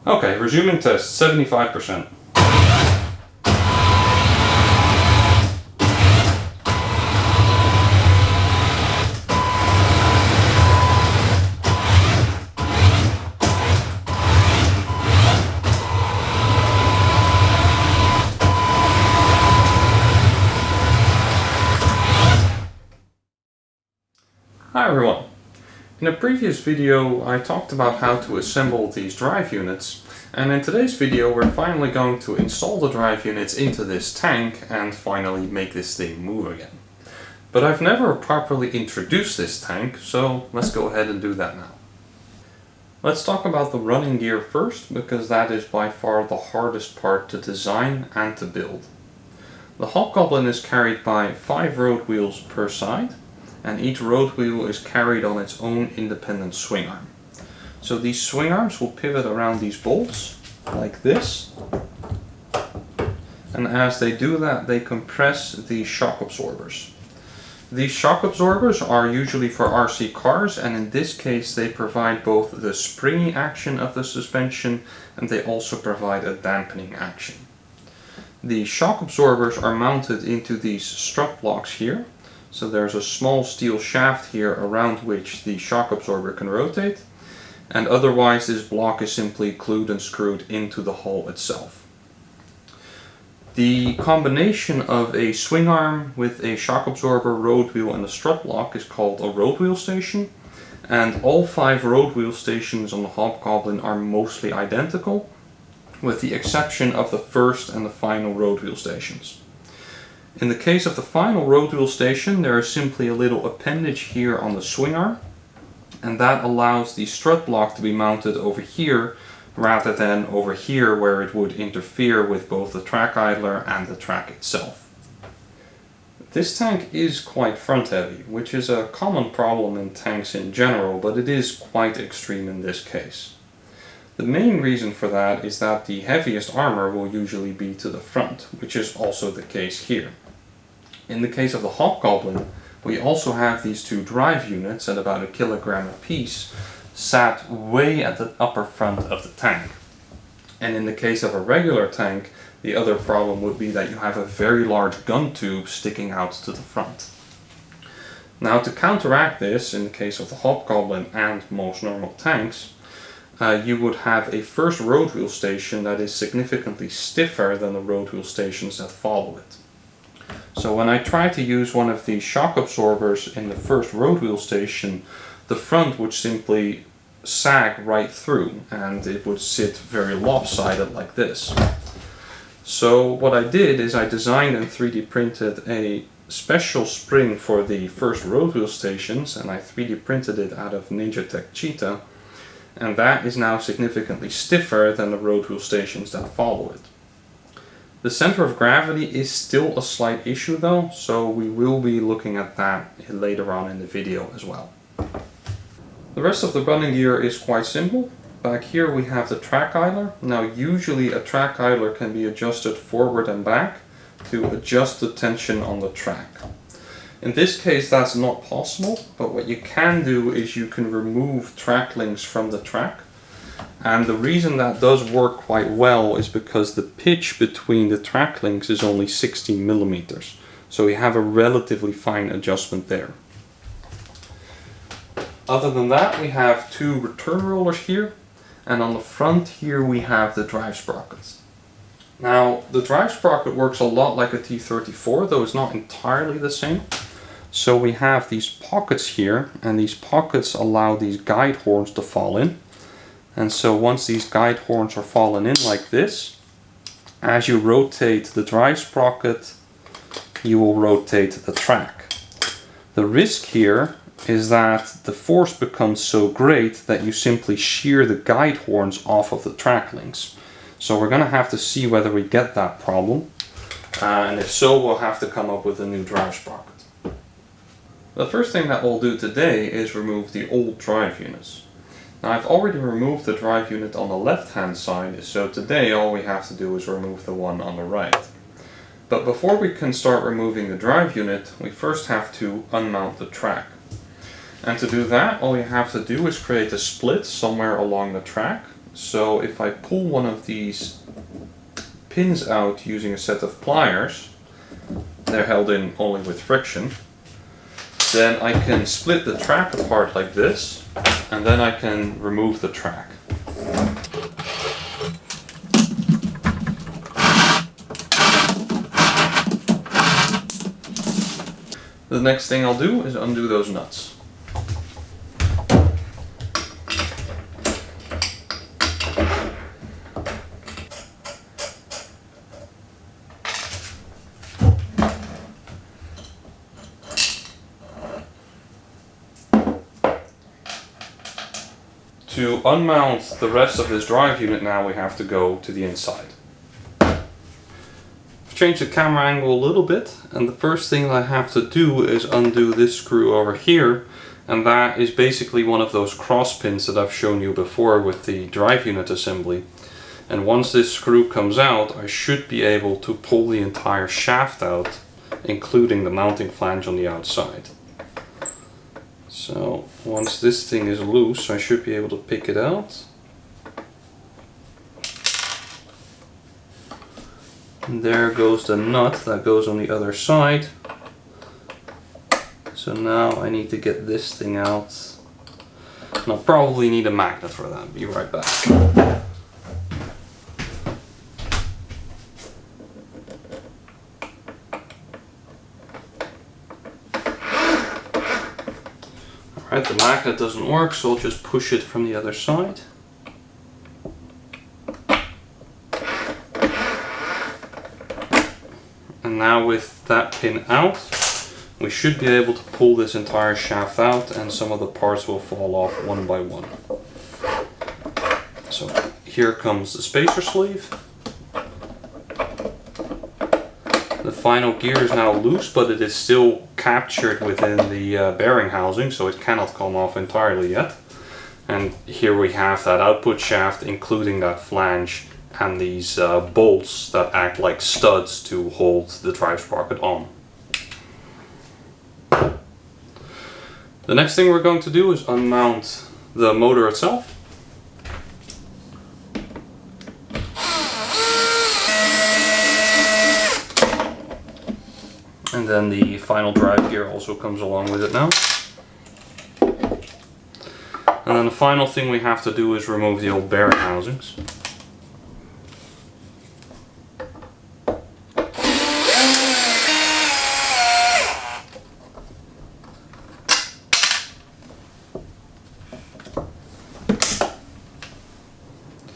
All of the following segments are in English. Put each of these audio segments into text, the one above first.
Okay, resuming test, 75%. Hi everyone. In a previous video I talked about how to assemble these drive units, and in today's video we're finally going to install the drive units into this tank and finally make this thing move again. But I've never properly introduced this tank, so let's go ahead and do that now. Let's talk about the running gear first, because that is by far the hardest part to design and to build. The Hobgoblin is carried by 5 road wheels per side, and each road wheel is carried on its own independent swing arm. So these swing arms will pivot around these bolts, like this, and as they do that they compress the shock absorbers. These shock absorbers are usually for RC cars, and in this case they provide both the springy action of the suspension and they also provide a dampening action. The shock absorbers are mounted into these strut blocks here. So there's a small steel shaft here around which the shock absorber can rotate, and otherwise this block is simply glued and screwed into the hull itself. The combination of a swing arm with a shock absorber, road wheel and a strut block is called a road wheel station, and all 5 road wheel stations on the Hobgoblin are mostly identical, with the exception of the first and the final road wheel stations. In the case of the final road wheel station, there is simply a little appendage here on the swing arm, and that allows the strut block to be mounted over here rather than over here where it would interfere with both the track idler and the track itself. This tank is quite front heavy, which is a common problem in tanks in general, but it is quite extreme in this case. The main reason for that is that the heaviest armor will usually be to the front, which is also the case here. In the case of the Hobgoblin, we also have these 2 drive units at about 1 kilogram apiece, sat way at the upper front of the tank. And in the case of a regular tank, the other problem would be that you have a very large gun tube sticking out to the front. Now, to counteract this, in the case of the Hobgoblin and most normal tanks, you would have a first road wheel station that is significantly stiffer than the road wheel stations that follow it. So when I try to use one of the shock absorbers in the first road wheel station, the front would simply sag right through and it would sit very lopsided like this. So what I did is I designed and 3D printed a special spring for the first road wheel stations, and I 3D printed it out of Ninja Tech Cheetah, and that is now significantly stiffer than the road wheel stations that follow it. The center of gravity is still a slight issue though, so we will be looking at that later on in the video as well. The rest of the running gear is quite simple. Back here we have the track idler. Now usually a track idler can be adjusted forward and back to adjust the tension on the track. In this case that's not possible, but what you can do is you can remove track links from the track. And the reason that does work quite well is because the pitch between the track links is only 16 millimeters. So we have a relatively fine adjustment there. Other than that, we have 2 return rollers here, and on the front here we have the drive sprockets. Now, the drive sprocket works a lot like a T34, though it's not entirely the same. So we have these pockets here, and these pockets allow these guide horns to fall in. And so once these guide horns are fallen in like this, as you rotate the drive sprocket, you will rotate the track. The risk here is that the force becomes so great that you simply shear the guide horns off of the track links. So we're going to have to see whether we get that problem, and if so, we'll have to come up with a new drive sprocket. The first thing that we'll do today is remove the old drive units. Now, I've already removed the drive unit on the left hand side, so today all we have to do is remove the one on the right. But before we can start removing the drive unit, we first have to unmount the track. And to do that, all you have to do is create a split somewhere along the track, So if I pull one of these pins out using a set of pliers, they're held in only with friction, then I can split the track apart like this, and then I can remove the track. The next thing I'll do is undo those nuts. To unmount the rest of this drive unit now, we have to go to the inside. I've changed the camera angle a little bit, and the first thing I have to do is undo this screw over here, and that is basically one of those cross pins that I've shown you before with the drive unit assembly. And once this screw comes out, I should be able to pull the entire shaft out, including the mounting flange on the outside. So once this thing is loose, I should be able to pick it out. And there goes the nut that goes on the other side. So now I need to get this thing out. And I'll probably need a magnet for that. Be right back. Alright, the magnet doesn't work, so I'll just push it from the other side. And now with that pin out, we should be able to pull this entire shaft out, and some of the parts will fall off one by one. So here comes the spacer sleeve. The final gear is now loose, but it is still captured within the bearing housing, so it cannot come off entirely yet. And here we have that output shaft, including that flange and these bolts that act like studs to hold the drive sprocket on. The next thing we're going to do is unmount the motor itself. And then the final drive gear also comes along with it now. And then the final thing we have to do is remove the old bearing housings.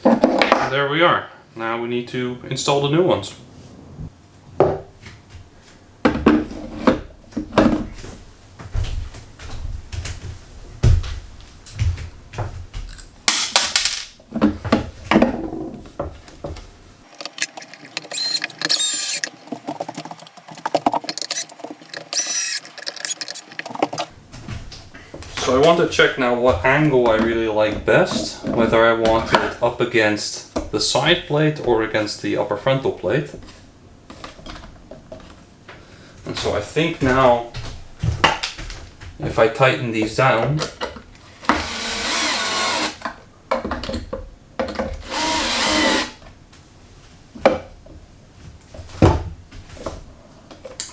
And there we are. Now we need to install the new ones. So I want to check now what angle I really like best, whether I want it up against the side plate or against the upper frontal plate. And so I think now, if I tighten these down,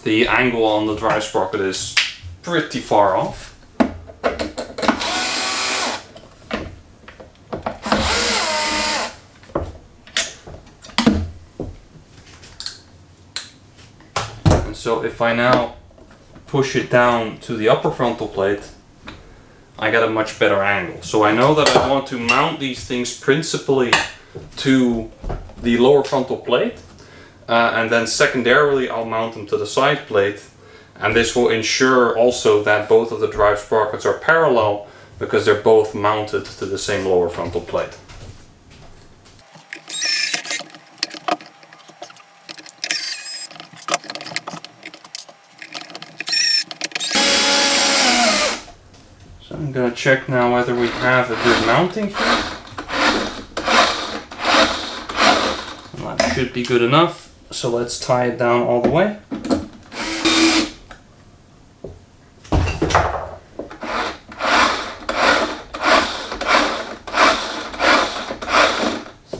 the angle on the drive sprocket is pretty far off. So if I now push it down to the upper frontal plate, I get a much better angle. So I know that I want to mount these things principally to the lower frontal plate, and then secondarily I'll mount them to the side plate, and this will ensure also that both of the drive sprockets are parallel because they're both mounted to the same lower frontal plate. I'm going to check now whether we have a good mounting here. And that should be good enough, so let's tie it down all the way.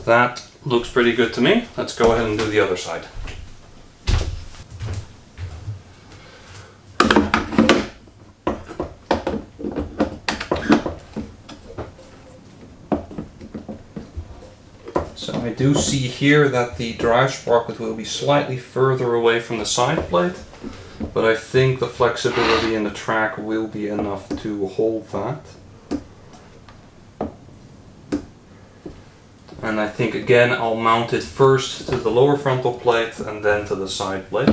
that looks pretty good to me. Let's go ahead and do the other side. So I do see here that the drive sprocket will be slightly further away from the side plate, but I think the flexibility in the track will be enough to hold that. And I think again I'll mount it first to the lower frontal plate and then to the side plate.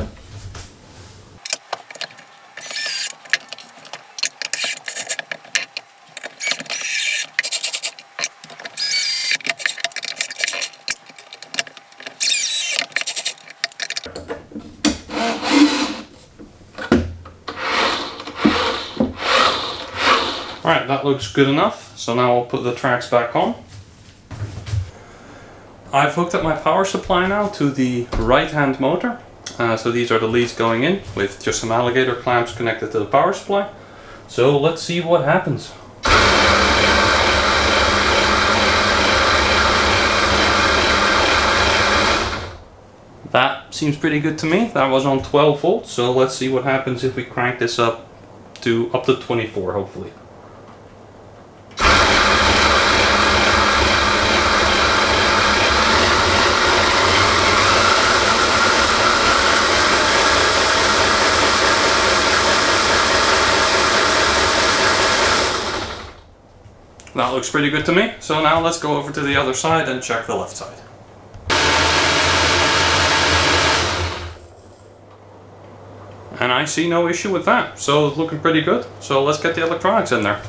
Alright, that looks good enough. So now I'll put the tracks back on. I've hooked up my power supply now to the right-hand motor. So these are the leads going in with just some alligator clamps connected to the power supply. So let's see what happens. That seems pretty good to me. That was on 12 volts. So let's see what happens if we crank this up to 24, hopefully. That looks pretty good to me. So now let's go over to the other side and check the left side. And I see no issue with that. So it's looking pretty good. So let's get the electronics in there.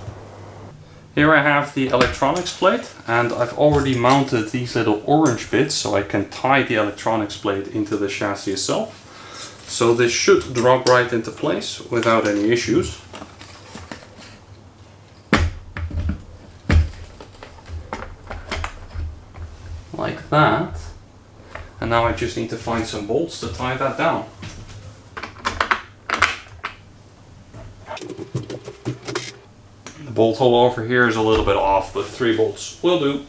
Here I have the electronics plate, and I've already mounted these little orange bits so I can tie the electronics plate into the chassis itself. So this should drop right into place without any issues. Like that. And now I just need to find some bolts to tie that down. The bolt hole over here is a little bit off, but 3 bolts will do.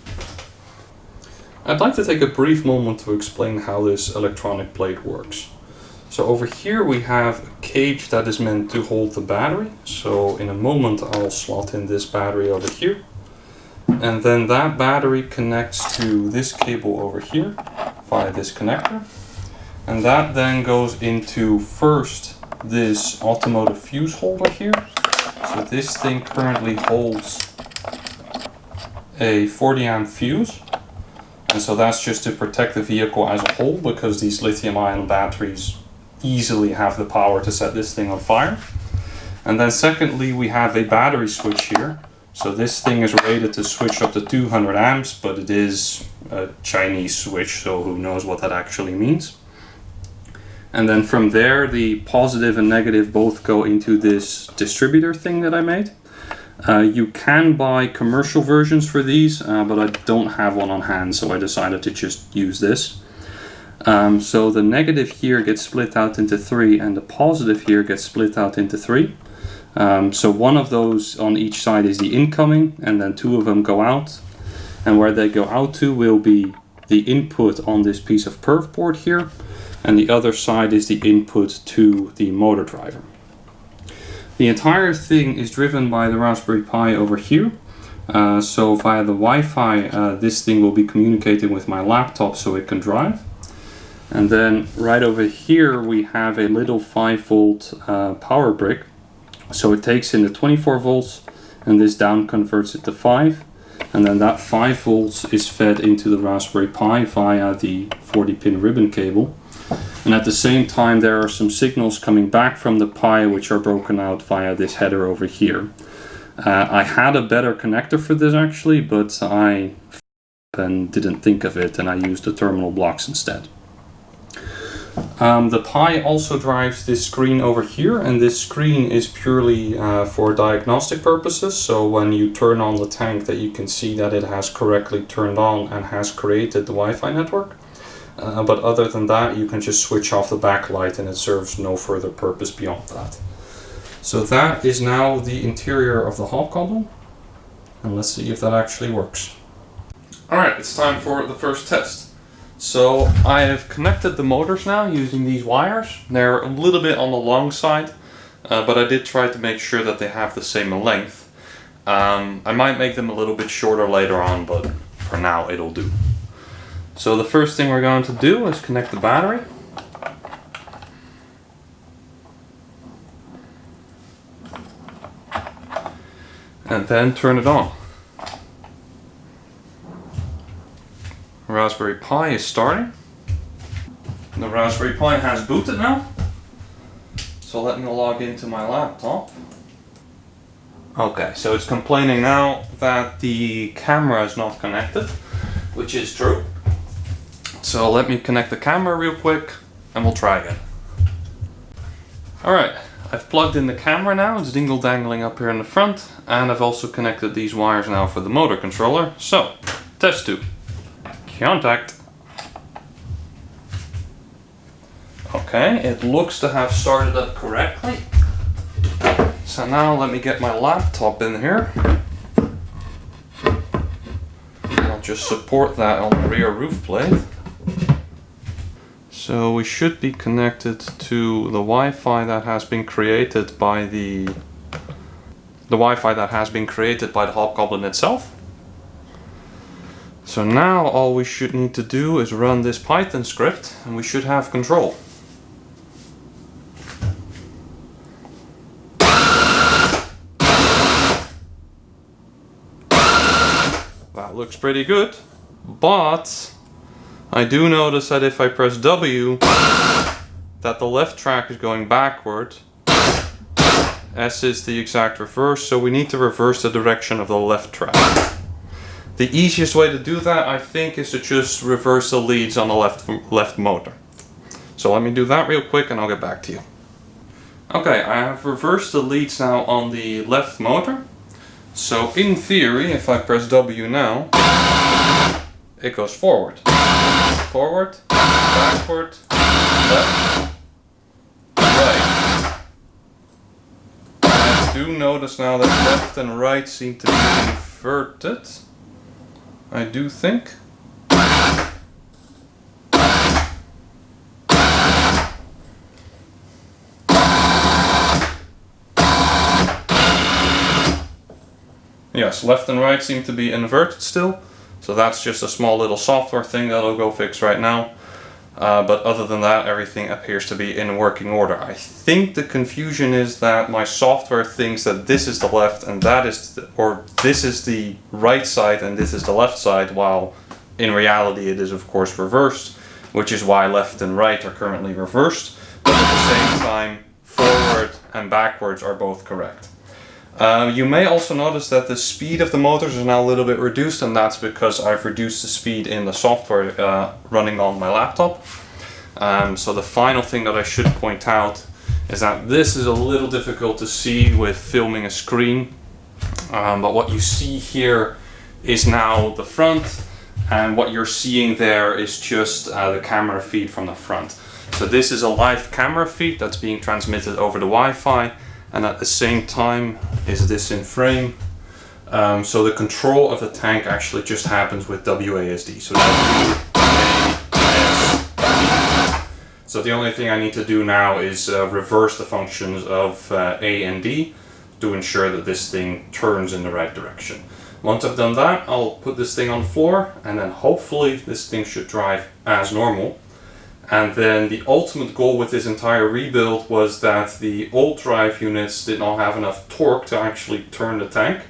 I'd like to take a brief moment to explain how this electronic plate works. So over here we have a cage that is meant to hold the battery. So in a moment I'll slot in this battery over here. And then that battery connects to this cable over here via this connector. And that then goes into first this automotive fuse holder here. So this thing currently holds a 40 amp fuse. And so that's just to protect the vehicle as a whole, because these lithium ion batteries easily have the power to set this thing on fire. And then secondly, we have a battery switch here. So this thing is rated to switch up to 200 amps, but it is a Chinese switch, so who knows what that actually means. And then from there, the positive and negative both go into this distributor thing that I made. You can buy commercial versions for these, but I don't have one on hand, so I decided to just use this. So the negative here gets split out into 3, and the positive here gets split out into 3. So one of those on each side is the incoming, and then 2 of them go out. And where they go out to will be the input on this piece of perf board here, and the other side is the input to the motor driver. The entire thing is driven by the Raspberry Pi over here. So via the Wi-Fi, this thing will be communicating with my laptop so it can drive. And then right over here we have a little 5 volt power brick. So it takes in the 24 volts and this down converts it to 5. And then that 5 volts is fed into the Raspberry Pi via the 40 pin ribbon cable. And at the same time there are some signals coming back from the Pi which are broken out via this header over here. I had a better connector for this actually, but I didn't think of it and I used the terminal blocks instead. The Pi also drives this screen over here, and this screen is purely for diagnostic purposes. So when you turn on the tank, that you can see that it has correctly turned on and has created the Wi-Fi network. But other than that, you can just switch off the backlight and it serves no further purpose beyond that. So that is now the interior of the hobgoblin, and let's see if that actually works. Alright, it's time for the first test. So I have connected the motors now using these wires. They're a little bit on the long side, but I did try to make sure that they have the same length. I might make them a little bit shorter later on, but for now it'll do. So the first thing we're going to do is connect the battery. And then turn it on. Raspberry Pi is starting. The Raspberry Pi has booted now. So let me log into my laptop. Okay, so it's complaining now that the camera is not connected, which is true. So let me connect the camera real quick and we'll try again. Alright, I've plugged in the camera now, it's dingle dangling up here in the front, and I've also connected these wires now for the motor controller. So, test 2. Contact. Okay, it looks to have started up correctly. So now let me get my laptop in here. I'll just support that on the rear roof plate. So we should be connected to the Wi-Fi that has been created by the Wi-Fi that has been created by the Hobgoblin itself. So now all we should need to do is run this Python script and we should have control. That looks pretty good, but I do notice that if I press W, that the left track is going backward. S is the exact reverse, so we need to reverse the direction of the left track. The easiest way to do that, I think, is to just reverse the leads on the left motor. So let me do that real quick and I'll get back to you. Okay, I have reversed the leads now on the left motor. So in theory, if I press W now, it goes forward. Forward, backward, left, right. I do notice now that left and right seem to be inverted. I do think. Yes, left and right seem to be inverted still. So that's just a small little software thing that I'll go fix right now. But other than that, everything appears to be in working order. I think the confusion is that my software thinks that this is the left and that is this is the right side and this is the left side, while in reality it is of course reversed, which is why left and right are currently reversed, but at the same time forward and backwards are both correct. You may also notice that the speed of the motors is now a little bit reduced, and that's because I've reduced the speed in the software running on my laptop. So the final thing that I should point out is that this is a little difficult to see with filming a screen, but what you see here is now the front, and what you're seeing there is just the camera feed from the front. So this is a live camera feed that's being transmitted over the Wi-Fi, and at the same time is this in frame. So the control of the tank actually just happens with WASD. So So the only thing I need to do now is reverse the functions of A and D to ensure that this thing turns in the right direction. Once I've done that, I'll put this thing on the floor, and then hopefully this thing should drive as normal. And then the ultimate goal with this entire rebuild was that the old drive units did not have enough torque to actually turn the tank.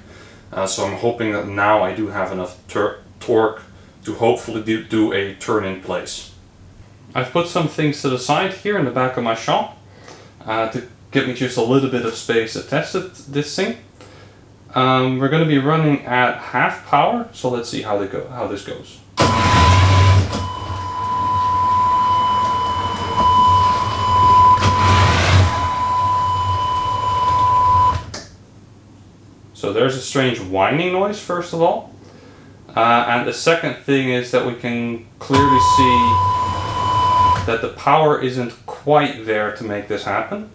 So I'm hoping that now I do have enough torque to hopefully do a turn in place. I've put some things to the side here in the back of my shop to give me just a little bit of space to test this thing. We're going to be running at half power, so let's see how this goes. So there's a strange whining noise first of all, and the second thing is that we can clearly see that the power isn't quite there to make this happen.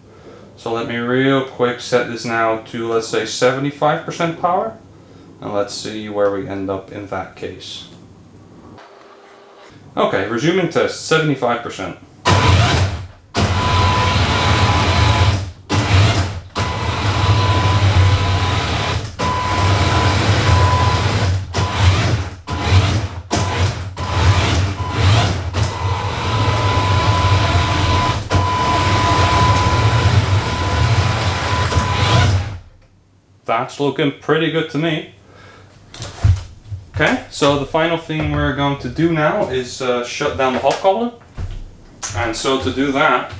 So let me real quick set this now to, let's say, 75% power, and let's see where we end up in that case. Okay, resuming test, 75%. That's looking pretty good to me. Okay, so the final thing we're going to do now is shut down the hobgoblin. And so to do that,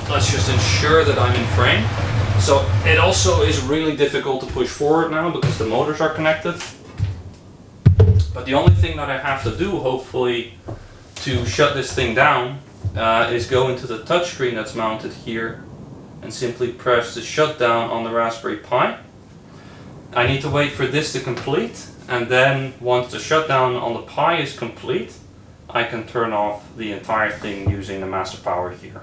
let's just ensure that I'm in frame. So it also is really difficult to push forward now because the motors are connected. But the only thing that I have to do, hopefully, to shut this thing down is go into the touchscreen that's mounted here and simply press the shutdown on the Raspberry Pi. I need to wait for this to complete, and then once the shutdown on the Pi is complete, I can turn off the entire thing using the master power here.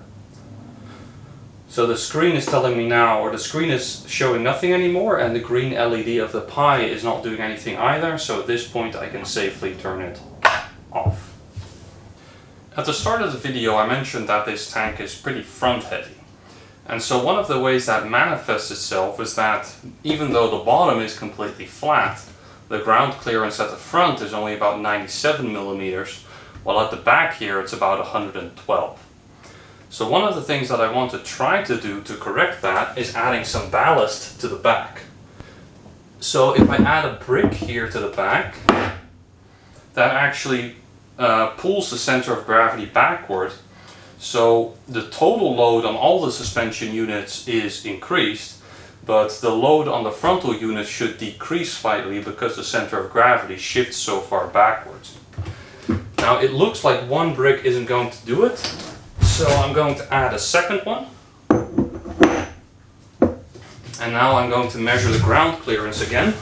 So the screen is telling me now, or the screen is showing nothing anymore, and the green LED of the Pi is not doing anything either, so at this point I can safely turn it off. At the start of the video I mentioned that this tank is pretty front heavy. And so one of the ways that manifests itself is that even though the bottom is completely flat, the ground clearance at the front is only about 97 millimeters, while at the back here it's about 112. So one of the things that I want to try to do to correct that is adding some ballast to the back. So if I add a brick here to the back, that actually pulls the center of gravity backward. So the total load on all the suspension units is increased, but the load on the frontal unit should decrease slightly because the center of gravity shifts so far backwards. Now it looks like one brick isn't going to do it, so I'm going to add a second one. And now I'm going to measure the ground clearance again,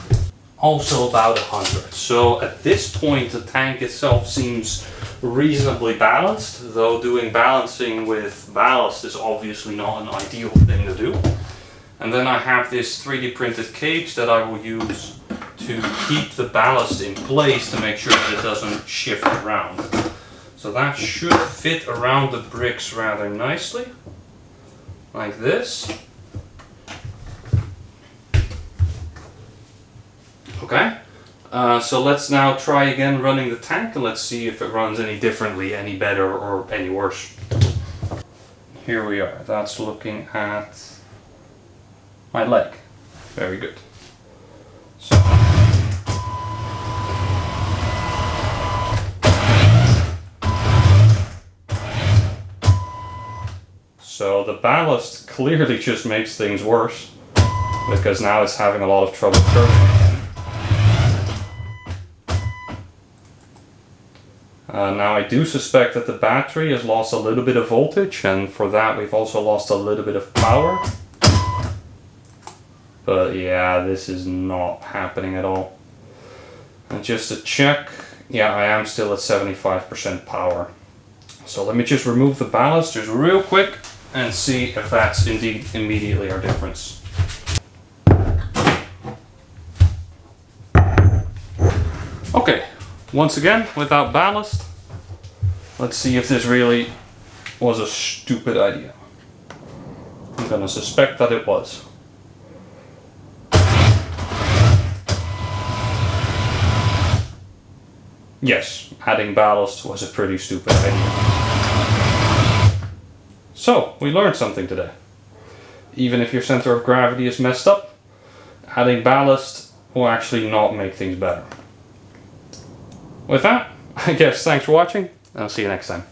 also about 100. So at this point the tank itself seems reasonably balanced, though doing balancing with ballast is obviously not an ideal thing to do. And then I have this 3D printed cage that I will use to keep the ballast in place to make sure that it doesn't shift around. So that should fit around the bricks rather nicely, like this. Okay. So let's now try again running the tank and let's see if it runs any differently, any better or any worse. Here we are, that's looking at my leg. Very good. So the ballast clearly just makes things worse because now it's having a lot of trouble turning. Now I do suspect that the battery has lost a little bit of voltage, and for that we've also lost a little bit of power. But yeah, this is not happening at all. And just to check, yeah, I am still at 75% power. So let me just remove the ballast just real quick and see if that's indeed immediately our difference. Okay, once again, without ballast, let's see if this really was a stupid idea. I'm gonna suspect that it was. Yes, adding ballast was a pretty stupid idea. So, we learned something today. Even if your center of gravity is messed up, adding ballast will actually not make things better. With that, I guess thanks for watching, and I'll see you next time.